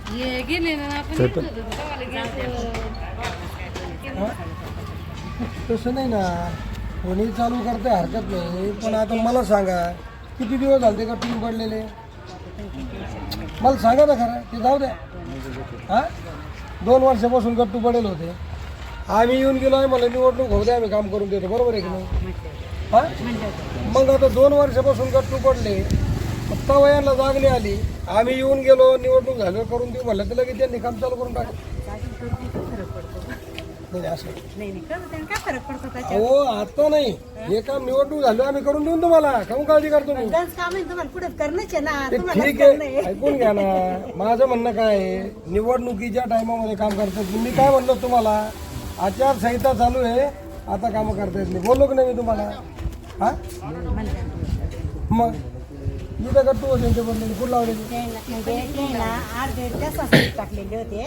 हे गेले ना आपण येत होतो, गावाला गेलो. तसं नाही ना, कोणी चालू करते हरकत नाही, पण आता मला सांगा किती दिवस झाले ते गट्टून पडलेले? मला सांगा ना खरं, ते जाऊ द्या. हां 2 वर्षापासून गट्टू पडेल होते. आम्ही येऊन गेलो आहे, मला निवडणूक होऊ द्या, आम्ही काम करून देतो. बरोबर आहे की नाही? हां मग आता 2 वर्षापासून गट्टू पडले, फक्त वयांना जाग नाही आली. आम्ही येऊन गेलो, निवडणूक झाल्यावर करून देऊ म्हणलं तर लगेच त्यांनी काम चालू करून टाकलं. नाही असं काय फरक पडतो? हो आता नाही, हे काम निवडणूक झालं आम्ही करून देऊन तुम्हाला. काहून काळजी करतो मी? काम आहे तुम्हाला पुढे करणंच आहे ना. ते ठीक आहे, ऐकून घ्या ना. माझं म्हणणं काय आहे, निवडणुकीच्या टायमामध्ये काम करतात. मी काय म्हणलो तुम्हाला, आचारसंहिता चालू आहे, आता कामं करता येत नाही. बोललो की नाही मी तुम्हाला? हा मग मी तर गट्टू होते ते बनलेले, कुठं लावलेले? म्हणजे अर्धे त्या सोसायटी टाकलेले होते,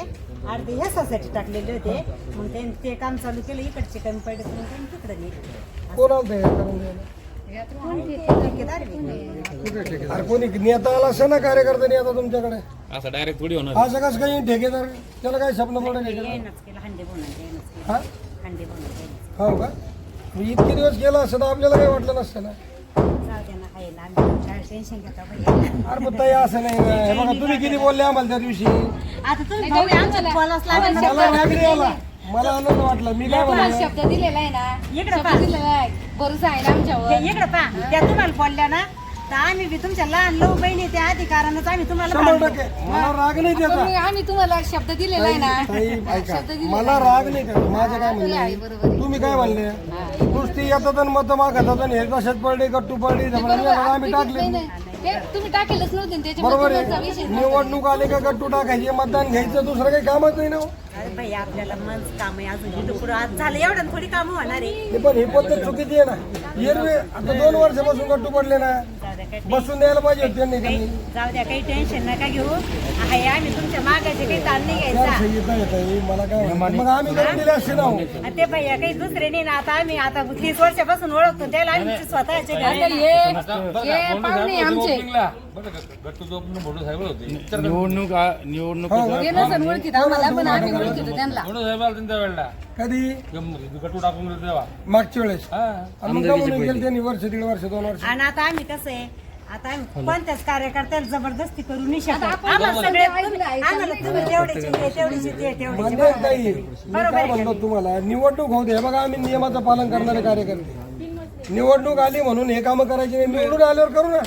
अर्धे ह्या सोसायटी टाकलेले होते. मग ते काम चालू केलं, इकडचे कमी पडले मग त्यांनी तिकडे नेलं. कोण आलं ते करून द्यायला? ठेकेदार बी. अरे कोणी नेता आला असं ना, कार्यकर्ता नेता तुमच्याकडे? असं डायरेक्ट थोडी होणार. असं कसं काही ठेकेदार, त्याला काय स्वप्न पडलं ठेकेदार? येणंच केलं, हंडे बोनायचं येणंच केलं. हा हंडे बोनायचं हो का? मी इतके दिवस केलं असं तर आपल्याला काही वाटलं नसतं ना. जाऊ द्या ना, आहे ना, आम्ही टेन्शन घेता भैया. अरे पण ताई असं नाही ना. हे बघा तुम्ही किती बोलले आम्हाला त्या दिवशी. आता तुम्ही भाऊ आहे, आमचं बोलावंच लागेल ना. मला राग नाही आला, मला आनंद वाटला. मी काय म्हणलं, शब्द दिलेला आहे ना, इकडं शब्द पहा. दिलेला आहे, भरोसा आहे ना आमच्यावर. ते इकडं पहा, त्या तुम्हाला बोलल्या ना, तर आम्ही बी तुमच्या लहान लव बहिणी त्या अधिकारानंच आम्ही तुम्हाला 100% मला राग नाही पण त्याचा. मग आम्ही तुम्हाला शब्द दिलेला आहे ना. ताई ऐका, शब्द दिलेला मला राग नाही त्याचा. माझं काय आहे, म्हणणं, बरोबर आहे. तुम्ही काय म्हणले, कुस्ती येतात आणि मत मागतात आणि हे कशात पडले, गट्टू पडली, आम्ही टाकले. ते तुम्ही टाकेलच नव्हते ना, त्याच्यामुळे बरोबर तुमचा आहे. विषय निवडणूक आले का गट्टू टाकायचे, मतदान घ्यायचं, दुसरं काही कामच नाही ना हो. अरे भाई आपल्याला मन काम आहे अजून इथं पुढं आज झालं एवढं थोडी कामं होणार आहे. हे पण ही पद्धत चुकीची आहे ना. एरवे आता 2 वर्षापासून गट्टू पडले ना, जाऊ द्या काही बसून द्यायला पाहिजे होते त्यांनी. काही जाऊ द्या, काही टेन्शन नका घेऊ. आहे आम्ही तुमच्या मागायचे काही ताण नाही घ्यायचा. संगीत नाही ताई, मला काय म्हणते, मग आम्ही करून दिले असते ना हो. आणि ते भैया काही दुसरे नाही ना. आता आम्ही आता 30 वर्षापासून ओळखतो त्याला, आम्ही स्वतःचे घर आता हे पाहुणे आमचे निवडणूक निवडणूक हे नसेल ओळखीत आम्हाला, पण आम्ही ओळखीतो त्यांना. साहेब आला त्यांच्या वेळेला कधी गट्टू टाकून दिले तेव्हा. मागच्या वेळेस आणि मग का म्हणून गेले त्यांनी वर्ष, 1.5 वर्ष, 2 वर्ष? आणि आता आम्ही कसं आहे, आता आम्ही कोणत्याच कार्यकर्त्याला जबरदस्ती करू नाही शकत. आपण आम्हाला सगळे ऐकलं आहे, आम्हाला तुम्ही तेवढेचे हे, तेवढेचे ते, तेवढेचे म्हणजे ताई, मी काय म्हणलो तुम्हाला, निवडणूक होऊ दे. बघा आम्ही नियमाचं पालन करणारे कार्यकर्ते. निवडणूक आली म्हणून हे कामं करायची नाही. निवडून आल्यावर करू ना.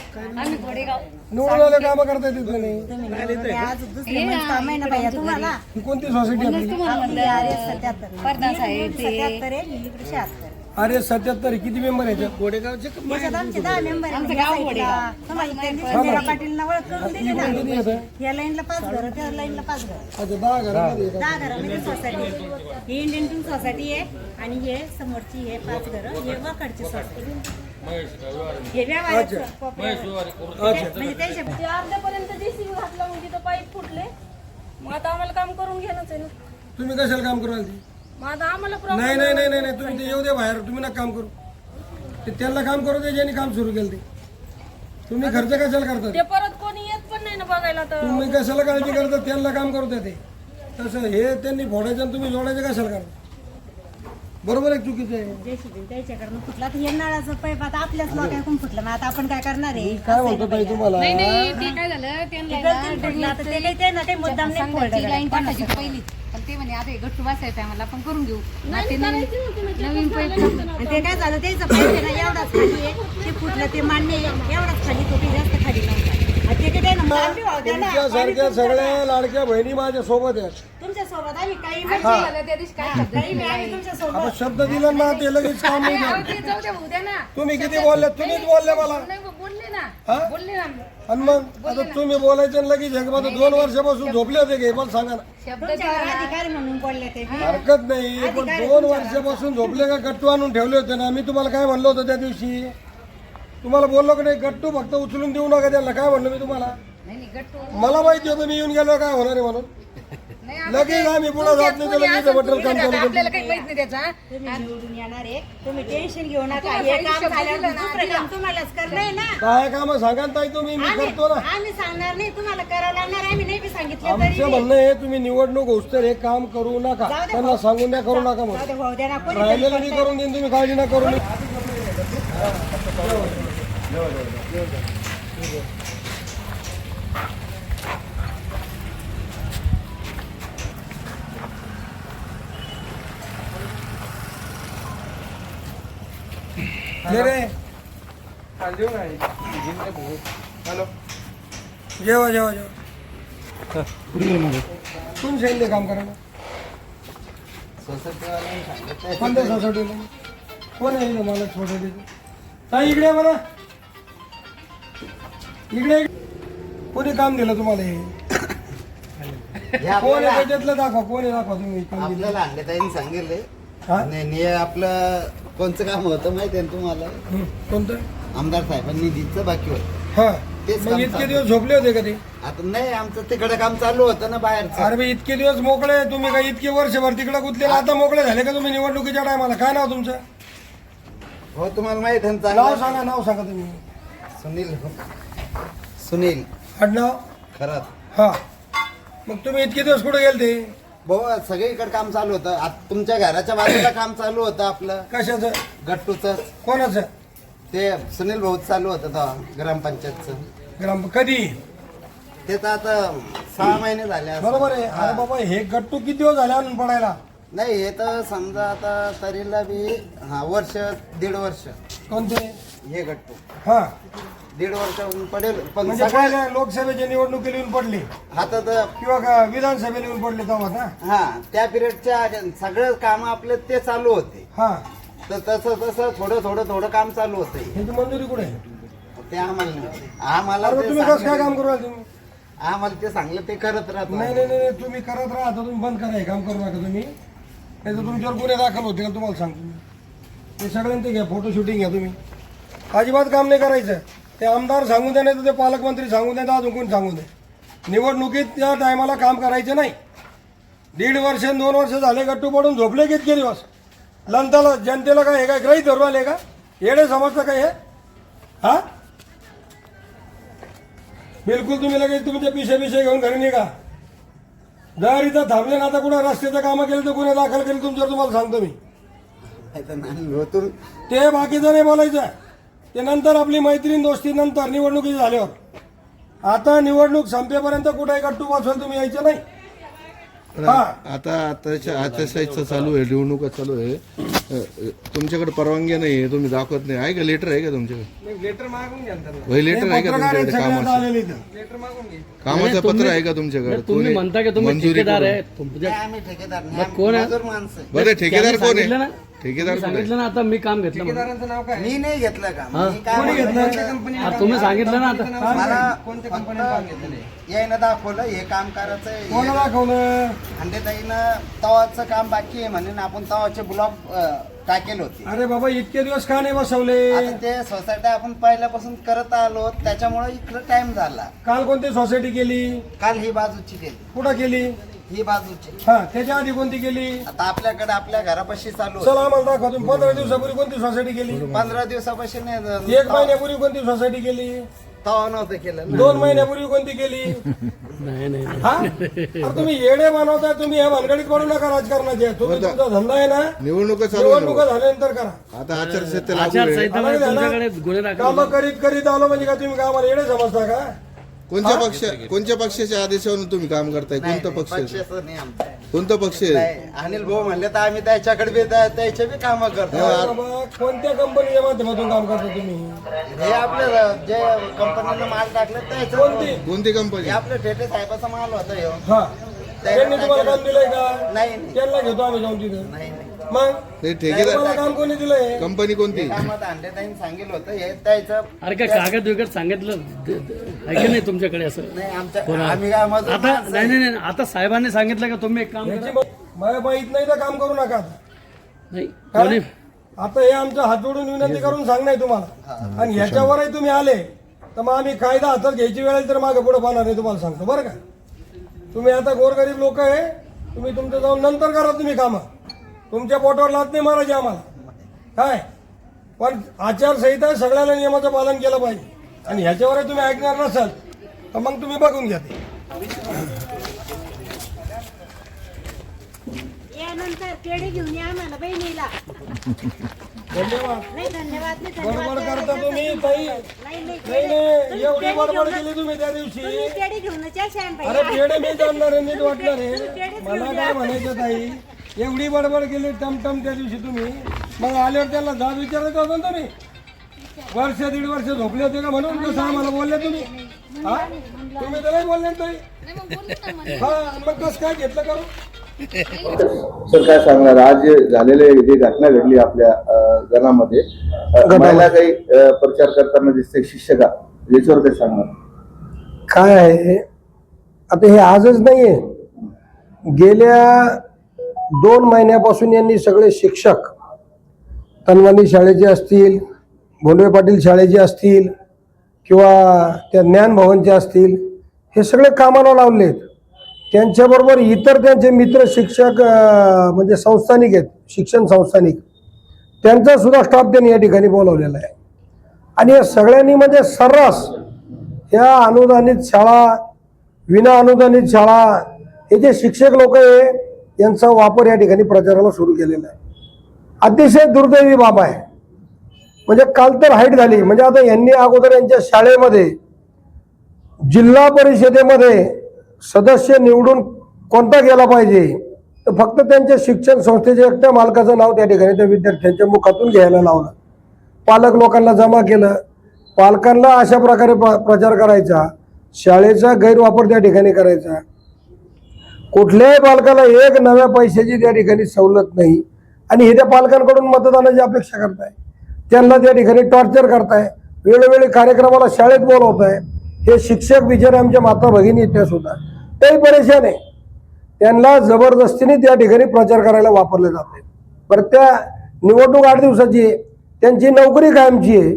आम्ही घोडेगाव निवडून आल्यावर कामं करता येत नाही. तुम्ही आज दुसरे म्हणजे काम आहे ना भैया तुम्हाला. ही कोणती सोसायटी आपली? आपली आरे 77 परदास आहे ते. 77 आहे, इकडे 76. अरे 77 किती मेंबर आहेत गोडेगावचे? त्याच्यात आमचे 10 मेंबर आहे. आमचं गाव घोडेगाव. तुम्हाला त्यांनी संजयरा पाटीलना ओळख करून दिली ना. किती येतं? या लाईनला 5 घरं, त्या लाईनला 5 घरं. अच्छा 10 घरामध्ये येतात. 10 घरामध्ये सोसायटी आहे. ही इंडियन टूर सोसायटी आहे आणि हे समोरची हे 5 घरं, हे वाकडची सोसायटी. हे व्यवहाराचं कोपऱ्यावर. म्हणजे त्यांच्या ते अर्ध्यापर्यंत जेसीबी घातला म्हणजे तिथं पाईप फुटले. मग आता आम्हाला काम करून घेणंच आहे ना. तुम्ही कशाला काम करू आलती? मग आता आम्हाला नाही नाही नाही नाही नाही, तुम्ही ते येऊ दे बाहेर. तुम्ही ना काम करू, ते त्यांना काम करू दे ज्यांनी काम सुरू केलं ते. तुम्ही खर्च कशाला करतात? ते परत कोणी येत पण नाही ना बघायला. तर तुम्ही कशाला काळजी करता? त्यांना काम करू द्या ते. तसं हे त्यांनी फोडायचं आणि तुम्ही जोडायचं कशाला करता? बरोबर आहे, चुकीचं आहे. जेसीबी त्याच्याकडनं फुटला तर हे नळाचं पाईप आता आपल्याच लोकांकडून फुटलं. मग आता आपण काय करणार आहे? काय म्हणतो ताई तुम्हाला? नाही नाही, ते काय झालं त्यांना ना गलतीनं फुटलं आता ते काही त्यांना काही मुद्दाम नाही संघाची फोडलं. लाईन टाकायची होती पहिली, पण ते म्हणे आता हे गट्टू बसायचं आम्हाला, आपण करून घेऊ. ना ते नवीन पाईप आणि ते काय झालं त्याचं पाईप आहे ना एवढाच खाली आहे, ते फुटलं ते मान्य आहे. एवढाच खाली तो काही जास्त खाली नव्हता. आणि ते काही त्यानं मारली होत्या ना. तुमच्यासारख्या सगळ्या लाडक्या बहिणी माझ्या सोबत आहेत. तुमच्या सोबत आम्ही काही झालं त्या दिवशी काय शब्द काही दिलेला आम्ही आहे. तुमच्या सोबत. आपण शब्द दिला ना, ते लगेच काम नाही अहो, करत. ते जाऊ द्या, उद्या ना. तुम्ही किती बोलले? तुम्हीच बोलले मला. नाही मग बोलले ना, हा? बोलले ना. आणि मग आता तुम्ही बोलायचं आणि लगेच जगमध्ये 2 वर्षापासून झोपले होते की पण सांगा ना. शब्द तुमच्यावर अधिकारी म्हणून बोलले ते. हरकत नाही, पण 2 वर्षापासून झोपले का गट्टू आणून ठेवले होते ना. मी तुम्हाला काय म्हणलं होतं त्या दिवशी? तुम्हाला बोललो की नाही, गट्टू फक्त उचलून देऊ नका त्यांना. काय म्हणलं मी तुम्हाला? नाही नाही, गट्टू मला माहिती होतं मी येऊन गेलो काय होणार आहे म्हणून. लगेच आम्ही पुढे जात नाही तर लगेच बटन काम चालू करतो. आपल्याला काही माहित नाही त्याचा. तुम्ही निवडून येणार आहे, तुम्ही टेन्शन घेऊ नका. हे काम झाल्यावर दुसरं काम तुम्हालाच करणं आहे ना. काय काम सांगा ना ताई तुम्ही, मी करतो ना. आम्ही सांगणार नाही, तुम्हाला करावं लागणार. आम्ही नाही बी सांगितलं आमचं तरी म्हणणं आहे तुम्ही निवडणूक होस तर हे काम करू नका, जाऊ दे त्यांना भाऊ. सांगून द्या करू नका जाऊ म्हणून. दे भाऊ, द्या ना. कोणी राहिलेलं मी करून देईन, तुम्ही काळजी नका करू. ये रे जेवा जेवा जेवा कोण सांगितले काम करायला? कोणत्या सोसायटीला? कोण आहे इथं मला सोसायटीचं? ताई इकडे आहे मला, इकडे. कोणी काम दिलं तुम्हाला हे? कोण आहे त्याच्यातलं दाखवा, कोण आहे दाखवा तुम्ही काम दिलं. आपल्याला अंडेताईंनी सांगितले हा? आणि आपलं कोणचं काम होतं माहिती आहे ना तुम्हाला? कोणतं? आमदार साहेबांनी निधीचं बाकी होतं. हा तेच मग काम इतके चालू. दिवस झोपले होते का ते? आता नाही, आमचं तिकडे काम चालू होतं ना बाहेरचं. अरे बे, इतके दिवस मोकळे तुम्ही काय इतके वर्षभर तिकडे गुंतलेला, आता मोकळे झाले का तुम्ही निवडणुकीच्या टायमाला? काय नाव तुमचं? हो तुम्हाला माहित आहे ना नाव चांगलं? सांगा, नाव सांगा तुम्ही. सुनील आडनाव? खरात. हा. मग तुम्ही इतके दिवस कुठे गेलते? भाऊ सगळीकडे काम चालू होतं. आता तुमच्या घराच्या बाजूला काम चालू होतं आपलं कशाचं? गट्टूचं. कोणाचं? ते सुनील भाऊ चालू होतं तेव्हा ग्रामपंचायतचं. ग्राम कधी? ते तर आता 6 महिने झाले असतील. बरोबर आहे. अरे बाबा, हे गट्टू किती दिवस झाले आणून पडायला? नाही हे तर समजा आता तरीला बी वर्ष 1.5 वर्ष कोणते? हे गट्टू हा 1.5 वर्ष पडेल. पण म्हणजे सगळ्या पहिल्या लोकसभेच्या निवडणुकीला येऊन पडली हातात किंवा का विधानसभेला येऊन पडले तेव्हा ना? हा त्या पिरियडच्या सगळं काम आपले ते चालू होते. हा. तर तसं तसं थोडं काम चालू होते. ह्याची मंजुरी कुठे आहे? ते आम्हाला नाही. आम्हाला अरे ते तुम्ही कसं काय काम सांगितलं- करू राहिले तुम्ही? आम्हाला ते सांगलं ते करत राहतो. नाही नाही नाही, तुम्ही करत राहा. आता तुम्ही बंद करा, हे काम करू नका तुम्ही. नाही तर तुमच्यावर गुन्हे दाखल होतील ना, तुम्हाला सांगतो मी. ते सगळ्यांचे घ्या, फोटो शूटिंग घ्या तुम्ही. अजिबात काम नाही करायचं. ते आमदार सांगून द्या, नाही तर ते पालकमंत्री सांगून द्या, अजून कोणी सांगून द्या. निवडणुकीत त्या टायमाला काम करायचं नाही. 1.5 वर्ष 2 वर्ष झाले गट्टू पडून झोपले की इतके दिवस. लंताला जनतेला काय हे काय ग्रही धरू आले का? येडे समजतं काय हे? हा बिलकुल. तुम्ही लगेच तुमचे पिशे घेऊन घरी निघा. जर इथं थांबले ना, आता कुठं रस्त्याचं कामं केलं तर गुन्हे दाखल केले तुमच्यावर, तुम्हाला सांगतो मी. नाही तर नाही हो, तुम्ही ते बाकीचं नाही बोलायचं. ते नंतर आपली मैत्रीण दोस्ती नंतर निवडणुकी झाल्यावर. आता निवडणूक संपेपर्यंत कुठे गट्टू वाचवायला तुम्ही यायचं नाही. हा आता साईजचं चालू आहे, निवडणुका चालू आहे. तुमच्याकडे परवानगी नाही आहे, तुम्ही दाखवत नाही. आहे का लेटर आहे का तुमच्याकडे? लेटर मागून घ्या वही लेटर आहे का पत्रकार आहेत तुमच्याकडे? सगळ्यांना कामाचं आलेले इथं. लेटर मागून घ्या. कामाचं पत्र आहे का तुमच्याकडे? तुम्ही म्हणता की तुम्ही मंजुरी ठेकेदार करून. आहे नाही, आम्ही ठेकेदार नाही, आम्ही कोण आहे? मजूर माणसं आहे. बरं ठेकेदार कोण सांगितलं ना? आहे? ठेकेदार कोण आहे? सांगितलं ना, आता मी काम घेतलं म्हणून. ठेकेदारांचं नाव काय? मी नाही घेतलं का? हा. मी काय कोणी म्हणतो, घेतलं? आता तुम्ही सांगितलं ना आता. मला कोणत्या कंपनीने काम घेतलेलं? यायनं दाखवलं हे काम करायचं कोणाला दाखवलं? अंडेताईनं तवाचं काम बाकी आहे म्हणून आपण तवाचे ब्लॉक टाकेल होते. अरे बाबा, इतके दिवस का नाही बसवले? आता ते सोसायटी आपण पहिल्यापासून करत आलो त्याच्यामुळे इकडं टाइम झाला. काल कोणती सोसायटी केली? काल ही बाजूची केली, कुठं केली? ही बाजूची. हा, त्याच्या आधी कोणती केली? आता आपल्याकडे आपल्या घरापाशी चालू होती. चला आम्हाला दाखवा. तुम्ही 15 दिवसापूर्वी कोणती सोसायटी केली? 15 दिवसापासून 1 महिन्यापूर्वी कोणती सोसायटी केली? तवा नव्हतं केलं ना. 2 महिन्यापूर्वी कोणती केली? नाही नाही नाही. हा? अरे तुम्ही येडे बनवताय. तुम्ही या भानगडीत पडू नका राजकारणाचे. तुम्ही तुमचा धंदा आहे ना, निवडणुका चालू निवडणुका आहे. झाल्यानंतर करा. आता आचारसंहिता लागू आहे. आचारसंहिता तुमच्याकडे गुन्हे दाखल काम करीत आलो म्हणजे का तुम्ही कामाला येडे समजता का? कोणत्या पक्षाच्या आदेशावरून तुम्ही काम करताय? कोणता पक्ष आहे? पक्षाचं नाही आमचं. कोणता पक्ष आहे? नाही, अनिल भाऊ म्हणले तर आम्ही त्याच्याकडे बी त्याचे बी कामं करतो. बाबा, कोणत्या कंपनीच्या माध्यमातून काम करता तुम्ही? हे आपलं जे कंपनीनं माल टाकलं त्याचं कोणती? कोणती कंपनी? हे आपलं ठेटे साहेबाचा माल होता ह्यो. हा, त्यांनी तुम्हाला काम दिलंय का? नाही त्यांना घेतो आम्ही जाऊन तिथं. नाही नाही. मग ते ठेकेदार तुम्हाला काम कोणी दिलंय? कंपनी कोणती? कामात अंडेताईन सांगितलं होतं हे त्याचं. अरे काय कागद वगैरे सांगितलं आहे की नाही तुमच्याकडे असं? नाही आमच्या आम्ही काय मजूर आता माणसं नाही नाही नाही, आता साहेबांनी सांगितलं का तुम्ही एक काम करा. याची मला माहित नाही तर काम करू नका आता. नाही काय? कोणी आता हे आमच्या हात जोडून विनंती करून सांगणार तुम्हाला. आणि ह्याच्यावरही तुम्ही आले तर मग आम्ही कायदा हातात घ्यायची वेळ आली तर मागे पुढे पाहणार नाही, तुम्हाला सांगतो बरं का. तुम्ही आता गोरगरीब लोक आहे, तुम्ही तुमचं जाऊन नंतर करा तुम्ही कामं. तुमच्या पोटावर लात नाही मारायची आम्हाला काय, पण आचारसंहिता सगळ्यांना नियमाचं पालन केलं पाहिजे. आणि ह्याच्यावर तुम्ही ऐकणार नसाल तर मग तुम्ही बघून घ्या ते. यानंतर पेढे घेऊन या आम्हाला बहिणीला. धन्यवाद. नाही धन्यवाद नाही बडबड धन्यवाद करता तुम्ही ताई. नाही नाही एवढी बडबड केली तुम्ही त्या दिवशी. तुम्ही पेढे घेऊनच या श्याम अरे पेढे मी जाणणार आहे, नीट वाटणार आहे. मला काय म्हणायचं ताई, एवढी बडबड केली टमटम त्या दिवशी तुम्ही, मग आल्यावर त्याला जाब विचारायचं होतं ना तुम्ही. वर्ष दीड वर्ष झोपले होते का म्हणून कसं आम्हाला बोलले तुम्ही? हा तुम्ही तर नाही बोलले ना ताई. हा मग कसं काय घेतलं करू? सर काय सांगणार, आज जे झालेले जी घटना घडली आपल्या गणामध्ये, महिला काही प्रचार करताना दिसते शिक्षका, याच्यावर काय सांगणार? काय आहे आता हे आजच नाहीये, गेल्या 2 महिन्यापासून यांनी सगळे शिक्षक तनवानी शाळेचे असतील, भोंडवे पाटील शाळेचे असतील किंवा त्या ज्ञानभवनचे असतील, हे सगळे कामाला लावलेत. त्यांच्याबरोबर इतर त्यांचे मित्र शिक्षक म्हणजे संस्थानिक आहेत, शिक्षण संस्थानिक, त्यांचा सुद्धा स्टाफ त्यांनी या ठिकाणी बोलवलेला आहे. आणि या सगळ्यांनी म्हणजे सर्रास या अनुदानित शाळा, विना अनुदानित शाळा, हे जे शिक्षक लोक आहे यांचा वापर या ठिकाणी प्रचाराला सुरू केलेला आहे. अतिशय दुर्दैवी बाब आहे. म्हणजे काल तर हाईट झाली. म्हणजे आता यांनी अगोदर यांच्या शाळेमध्ये जिल्हा परिषदेमध्ये सदस्य निवडून कोणता गेला पाहिजे, तर फक्त त्यांच्या शिक्षण संस्थेच्या एकट्या मालकाचं नाव त्या ठिकाणी त्या विद्यार्थ्यांच्या मुखातून घ्यायला लावलं. पालक लोकांना जमा केलं, पालकांना अशा प्रकारे प्रचार करायचा, शाळेचा गैरवापर त्या ठिकाणी करायचा. कुठल्याही पालकाला एक नव्या पैशाची त्या ठिकाणी सवलत नाही. आणि हे त्या पालकांकडून मतदानाची अपेक्षा करताय, त्यांना त्या ठिकाणी टॉर्चर करताय, वेळोवेळी कार्यक्रमाला शाळेत बोलवताय. हे शिक्षक बिचारे आमच्या माता भगिनी त्या सुद्धा तेही परेशान आहे. त्यांना जबरदस्तीने त्या ठिकाणी प्रचार करायला वापरले जाते. बरं, त्या निवडणूक 8 दिवसाची आहे, त्यांची नोकरी कायमची आहे,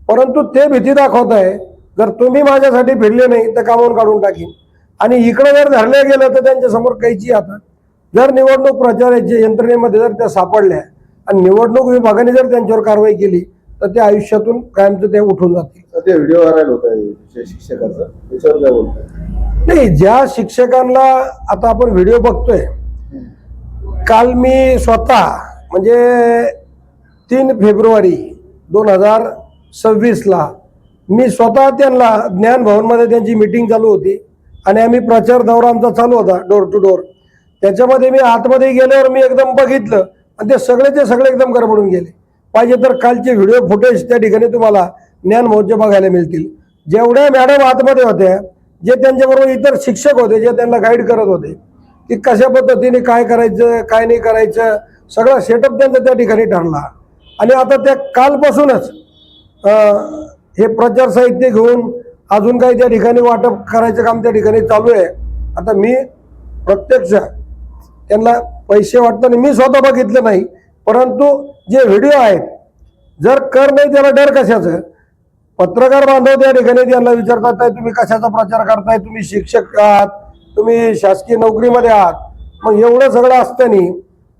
परंतु ते भीती दाखवत आहे, जर तुम्ही माझ्यासाठी फिरले नाही तर कामावून काढून टाकीन. आणि इकडे जर धरले गेलं तर त्यांच्यासमोर काहीची आता जर निवडणूक प्रचाराच्या यंत्रणेमध्ये जर त्या सापडल्या आणि निवडणूक विभागाने जर त्यांच्यावर कारवाई केली तर त्या आयुष्यातून कायमचं ते उठून जातील. ते व्हिडिओ व्हायरल होत आहे शिक्षकाचा, त्याच्यावर काय बोलतोय? नाही, ज्या शिक्षकांना आता आपण व्हिडिओ बघतोय, काल मी स्वतः म्हणजे 3 फेब्रुवारी 2026ला मी स्वतः त्यांना ज्ञानभवनमध्ये त्यांची मीटिंग चालू होती आणि आम्ही प्रचार दौरा आमचा चालू होता डोर टू डोर. त्याच्यामध्ये मी आतमध्ये गेल्यावर मी एकदम बघितलं आणि ते सगळेचे सगळे एकदम गडबडून गेले. पाहिजे तर कालचे व्हिडिओ फुटेज त्या ठिकाणी तुम्हाला ज्ञानभवनचे बघायला मिळतील. जेवढ्या मॅडम आतमध्ये होत्या, जे त्यांच्याबरोबर इतर शिक्षक होते, जे त्यांना गाईड करत होते की कशा पद्धतीने काय करायचं काय नाही करायचं, सगळा सेटअप त्यांचा त्या ठिकाणी ठरला. आणि आता त्या कालपासूनच हे प्रचार साहित्य घेऊन अजून काही त्या ठिकाणी वाटप करायचं काम त्या ठिकाणी चालू आहे. आता मी प्रत्यक्ष त्यांना पैसे वाटताना मी स्वतः बघितलं नाही, परंतु जे व्हिडिओ आहेत, जर कर नाही त्याला डर कशाचं. पत्रकार बांधव त्या ठिकाणी त्यांना विचारतात, तुम्ही कशाचा प्रचार करताय, तुम्ही शिक्षक आहात, तुम्ही शासकीय नोकरीमध्ये आहात, मग एवढं सगळं असताना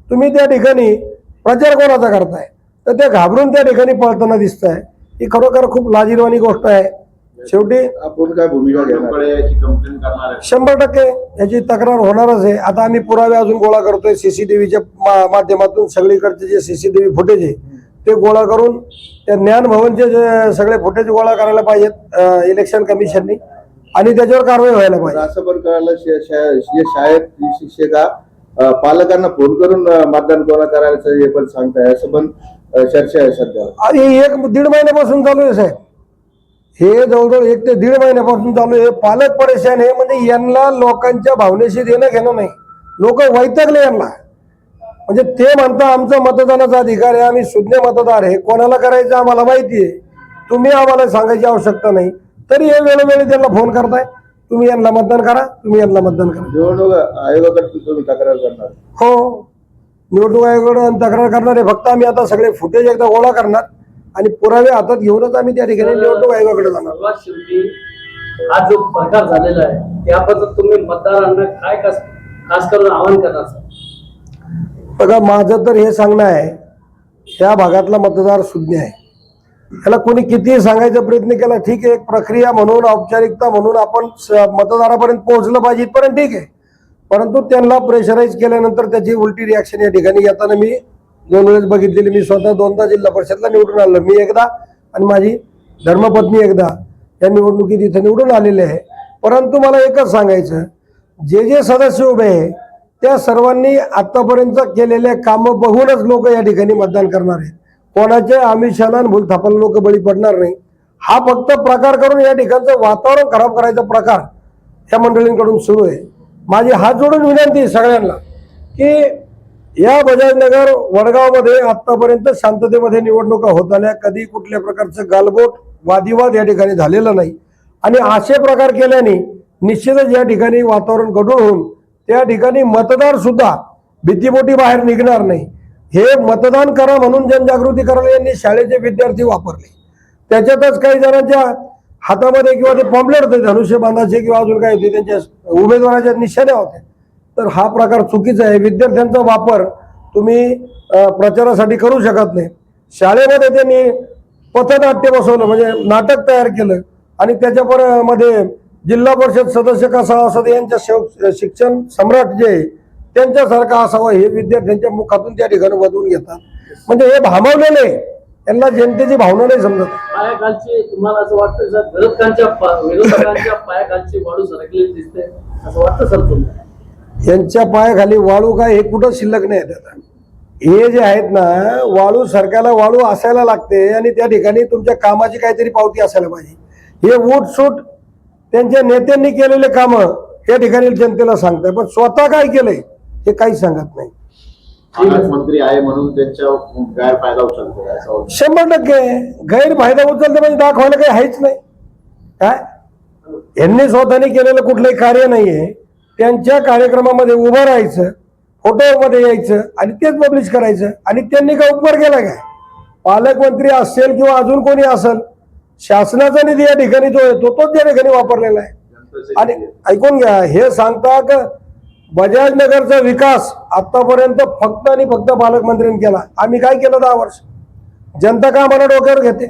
तुम्ही त्या ठिकाणी प्रचार कोणाचा करताय? तर ते घाबरून त्या ठिकाणी पळताना दिसत आहे. ही खरोखर खूप लाजिरवाणी गोष्ट आहे. शेवटी आपण काय भूमिका घेणार? 100% याची तक्रार होणारच आहे. आता आम्ही पुरावे अजून गोळा करतोय, सीसीटीव्हीच्या माध्यमातून सगळीकडचे जे सीसीटीव्ही फुटेज आहे ते गोळा करून त्या ज्ञानभवनचे जे सगळे फुटेज गोळा करायला पाहिजेत इलेक्शन कमिशननी, आणि त्याच्यावर कारवाई व्हायला पाहिजे. असं पण कळालं शाळेत शिक्षका पालकांना फोन करून मतदान कोणा करायचं हे पण सांगताय, असं पण चर्चा आहे सध्या. आणि 1-1.5 महिन्यापासून चालू आहे साहेब, हे जवळजवळ 1 ते 1.5 महिन्यापासून चालू आहे. पालक परेशान आहे. म्हणजे यांना लोकांच्या भावनेशी देणं घेणं नाही, लोक वैतागले यांना. म्हणजे ते म्हणता आमचा मतदानाचा अधिकार आहे, आम्ही सुज्ञ मतदार आहे, कोणाला करायचं आम्हाला माहिती आहे, तुम्ही आम्हाला सांगायची आवश्यकता नाही, तरी हे वेळोवेळी त्यांना फोन करताय, तुम्ही यांना मतदान करा, तुम्ही यांना मतदान करा. निवडणूक आयोगाकडे तुम्ही तक्रार करणार? हो, निवडणूक आयोगाकडे तक्रार करणार आहे. फक्त आम्ही आता सगळे फुटेज एकदा गोळा करणार आणि पुरावे हातात घेऊनच आम्ही त्या ठिकाणी निवडणूक आयोगाकडे जाणार. सर्वात शेवटी हा जो प्रकार झालेला आहे त्याबद्दल तुम्ही मतदारांना खास करून आवाहन करणार सर? बघा, माझं तर हे सांगणं आहे, ह्या भागातला मतदार शून्य आहे. याला कोणी कितीही सांगायचा प्रयत्न केला, ठीक आहे, एक प्रक्रिया म्हणून, औपचारिकता म्हणून आपण मतदारापर्यंत पोहोचलं पाहिजे इथपर्यंत ठीक आहे. परंतु त्यांना प्रेशराईज केल्यानंतर त्याची उलटी रिॲक्शन या ठिकाणी येताना मी 2 वेळेस बघितलेली. मी स्वतः 2दा जिल्हा परिषदला निवडून आलो, मी एकदा आणि माझी धर्मपत्नी एकदा या निवडणुकीत इथं निवडून आलेले आहे. परंतु मला एकच सांगायचं, जे जे सदस्य उभे आहे त्या सर्वांनी आतापर्यंत केलेल्या कामं बघूनच लोक या ठिकाणी मतदान करणार आहेत. कोणाच्या आमिषाला आणि भूलथापाला लोक बळी पडणार नाही. हा फक्त प्रकार करून या ठिकाणचं वातावरण खराब करायचा प्रकार या मंडळींकडून सुरू आहे. माझी हात जोडून विनंती आहे सगळ्यांना की या बजाजनगर वडगावमध्ये आतापर्यंत शांततेमध्ये निवडणुका होत आल्या, कधी कुठल्या प्रकारचं गालबोट वादिवाद या ठिकाणी झालेला नाही. आणि असे प्रकार केल्याने निश्चितच या ठिकाणी वातावरण गढूळ होऊन त्या ठिकाणी मतदार सुद्धा भीतीपोटी बाहेर निघणार नाही. हे मतदान करा म्हणून जनजागृती करायला यांनी शाळेचे विद्यार्थी वापरले. त्याच्यातच काही जणांच्या हातामध्ये किंवा ते पॉम्पलेट होते धनुष्यबाणाचे किंवा अजून काय होते त्यांच्या उमेदवाराच्या निशाण्या होत्या. तर हा प्रकार चुकीचा आहे. विद्यार्थ्यांचा वापर तुम्ही प्रचारासाठी करू शकत नाही. शाळेमध्ये त्यांनी पथनाट्य बसवलं, म्हणजे नाटक तयार केलं आणि त्याच्या मध्ये जिल्हा परिषद सदस्य कसा असावा, यांच्या शिक्षण सम्राट जे आहे त्यांच्यासारखा असावा हे विद्यार्थ्यांच्या मुखातून त्या ठिकाणी वधवून घेतात. म्हणजे हे भांबवलेले, यांना जनतेची भावना नाही समजत. पायाखालची तुम्हाला असं वाटतं सर, विरोधकांच्या पायाखालची वाळू सरकलेली दिसते असं वाटतं सर तुम्हाला? यांच्या पायाखाली वाळू काय हे कुठं शिल्लक नाही आहेत. आता हे जे आहेत ना, वाळू सरकायला वाळू असायला लागते आणि त्या ठिकाणी तुमच्या कामाची काहीतरी पावती असायला पाहिजे. हे उठसूट त्यांच्या नेत्यांनी केलेले कामं या ठिकाणी जनतेला सांगताय, पण स्वतः काय केलंय हे काही सांगत नाही. मंत्री आहे म्हणून त्यांच्या गैरफायदा उचलतो 100% गैरफायदा उचलते म्हणजे दाखवायला काही आहेच नाही. काय यांनी स्वतःने केलेलं कुठलंही कार्य नाहीये. त्यांच्या कार्यक्रमामध्ये उभं राहायचं, फोटोमध्ये यायचं आणि तेच पब्लिश करायचं. आणि त्यांनी काय उपकार केला काय? पालकमंत्री असेल किंवा अजून कोणी असेल, शासनाचा निधी या ठिकाणी जो आहे तोच या ठिकाणी वापरलेला आहे. आणि ऐकून घ्या, हे सांगता का बजाजनगरचा विकास आतापर्यंत फक्त आणि फक्त पालकमंत्र्यांनी केला. आम्ही काय केलं 10 वर्ष? जनता का आम्हाला डोक्यावर घेते?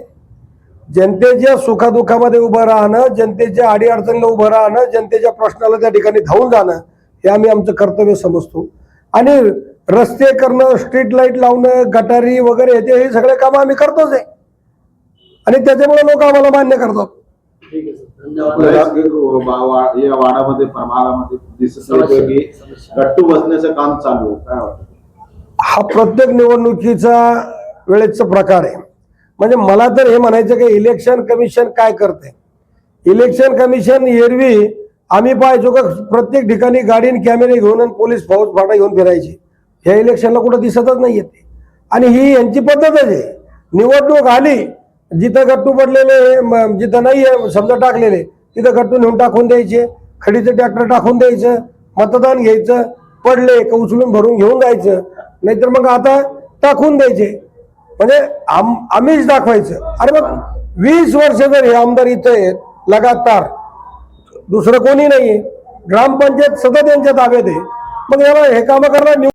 जनतेच्या सुखादुःखामध्ये उभं राहणं, जनतेच्या अडीअडचणीला उभं राहणं, जनतेच्या प्रश्नाला त्या ठिकाणी धावून जाणं हे आम्ही आमचं कर्तव्य समजतो. आणि रस्ते करणं, स्ट्रीट लाईट लावणं, गटारी वगैरे हे सगळे कामं आम्ही करतोच आहे आणि त्याच्यामुळे लोक आम्हाला मान्य करतात. ठीक आहे सर, धन्यवाद. या वाडामध्ये प्रभागामध्ये दिसत आहे की गट्टू बसण्याचं काम चालू आहे, काय वाटतं? हा प्रत्येक निवडणुकीचा वेळेचा प्रकार आहे. म्हणजे मला तर हे म्हणायचं की इलेक्शन कमिशन काय करते? इलेक्शन कमिशन एरवी आम्ही पाहायचो का प्रत्येक ठिकाणी गाडीने कॅमेरे घेऊन आणि पोलीस फौज फाटा घेऊन फिरायची. ह्या इलेक्शनला कुठं दिसतच नाही येते. आणि ही यांची पद्धतच आहे. निवडणूक आली, जिथं गट्टू पडलेले, जिथं नाही आहे समजा टाकलेले, तिथं गट्टू नेऊन टाकून द्यायचे, खडीचं ट्रॅक्टर टाकून द्यायचं, मतदान घ्यायचं, पडले का उचलून भरून घेऊन जायचं, नाहीतर मग आता टाकून द्यायचे. म्हणजे आम्हीच दाखवायचं. अरे मग 20 वर्ष जर हे आमदार इथं आहेत लगातार, दुसरं कोणी नाहीये, ग्रामपंचायत सतत यांच्या ताब्यात आहे, मग याला हे कामं करणार